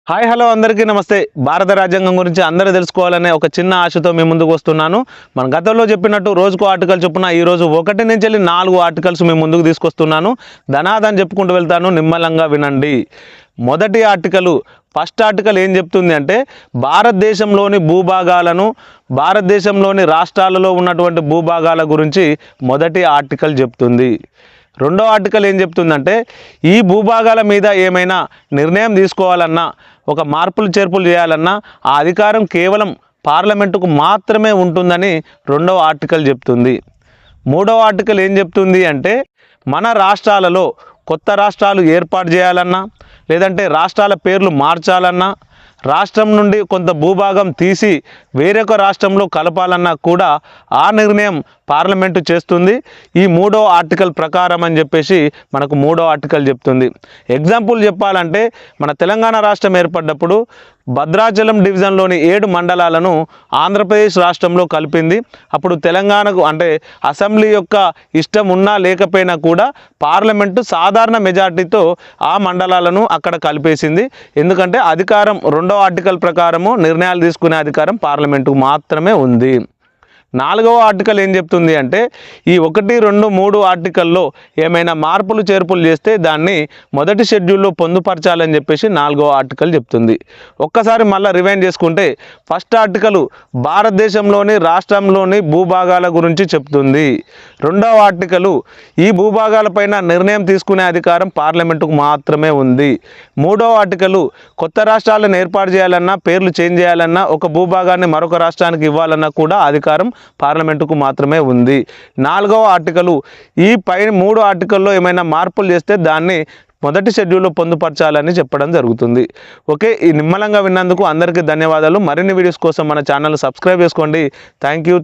Hi hello అందరికీ నమస్తే. భారత రాజ్యాంగం గురించి అందరూ తెలుసుకోవాలనే ఒక చిన్న ఆశతో మీ ముందుకు వస్తున్నాను. మన గతంలో చెప్పినట్టు రోజుకు ఆర్టికల్ చొప్పున ఈరోజు 1 నుంచి 4 ఆర్టికల్స్ మీ ముందుకు తీసుకొస్తున్నాను. ధనాదని చెప్పుకుంటూ వెళ్తాను, నిమ్మలంగా వినండి. మొదటి ఆర్టికల్, ఫస్ట్ ఆర్టికల్ ఏం చెప్తుంది అంటే భారతదేశంలోని భూభాగాలను, భారతదేశంలోని రాష్ట్రాలలో ఉన్నటువంటి భూభాగాల గురించి మొదటి ఆర్టికల్ చెప్తుంది. రెండో ఆర్టికల్ ఏం చెప్తుందంటే ఈ భూభాగాల మీద ఏమైనా నిర్ణయం తీసుకోవాలన్నా, ఒక మార్పులు చేర్పులు చేయాలన్నా ఆ అధికారం కేవలం పార్లమెంటుకు మాత్రమే ఉంటుందని రెండవ ఆర్టికల్ చెప్తుంది. మూడవ ఆర్టికల్ ఏం చెప్తుంది అంటే మన రాష్ట్రాలలో కొత్త రాష్ట్రాలు ఏర్పాటు చేయాలన్నా, లేదంటే రాష్ట్రాల పేర్లు మార్చాలన్నా, రాష్ట్రం నుండి కొంత భూభాగం తీసి వేరొక రాష్ట్రంలో కలపాలన్నా కూడా ఆ నిర్ణయం పార్లమెంటు చేస్తుంది. ఈ మూడో ఆర్టికల్ ప్రకారం అని చెప్పేసి మనకు మూడో ఆర్టికల్ చెప్తుంది. ఎగ్జాంపుల్ చెప్పాలంటే మన తెలంగాణ రాష్ట్రం ఏర్పడ్డప్పుడు భద్రాచలం డివిజన్లోని 7 మండలాలను ఆంధ్రప్రదేశ్ రాష్ట్రంలో కలిపింది. అప్పుడు తెలంగాణకు అంటే అసెంబ్లీ యొక్క ఇష్టం ఉన్నా లేకపోయినా కూడా పార్లమెంటు సాధారణ మెజార్టీతో ఆ మండలాలను అక్కడ కలిపేసింది. ఎందుకంటే అధికారం రెండో ఆర్టికల్ ప్రకారము నిర్ణయాలు తీసుకునే అధికారం పార్లమెంటుకు మాత్రమే ఉంది. నాలుగవ ఆర్టికల్ ఏం చెప్తుంది అంటే ఈ 1, 2, 3 ఆర్టికల్లో ఏమైనా మార్పులు చేర్పులు చేస్తే దాన్ని మొదటి షెడ్యూల్లో పొందుపరచాలని చెప్పేసి నాలుగవ ఆర్టికల్ చెప్తుంది. ఒక్కసారి మళ్ళీ రివైండ్ చేసుకుంటే ఫస్ట్ ఆర్టికల్ భారతదేశంలోని రాష్ట్రంలోని భూభాగాల గురించి చెప్తుంది. రెండవ ఆర్టికల్ ఈ భూభాగాలపైన నిర్ణయం తీసుకునే అధికారం పార్లమెంటుకు మాత్రమే ఉంది. మూడవ ఆర్టికల్ కొత్త రాష్ట్రాలను ఏర్పాటు చేయాలన్నా, పేర్లు చేంజ్ చేయాలన్నా, ఒక భూభాగాన్ని మరొక రాష్ట్రానికి ఇవ్వాలన్నా కూడా అధికారం పార్లమెంటుకు మాత్రమే ఉంది. నాలుగవ ఆర్టికల్ ఈ పై 3 ఆర్టికల్లో ఏమైనా మార్పులు చేస్తే దాన్ని మొదటి షెడ్యూల్లో పొందుపరచాలని చెప్పడం జరుగుతుంది. ఓకే, ఈ నిమ్మలంగా విన్నందుకు అందరికీ ధన్యవాదాలు. మరిన్ని వీడియోస్ కోసం మన ఛానల్ సబ్స్క్రైబ్ చేసుకోండి. Thank you.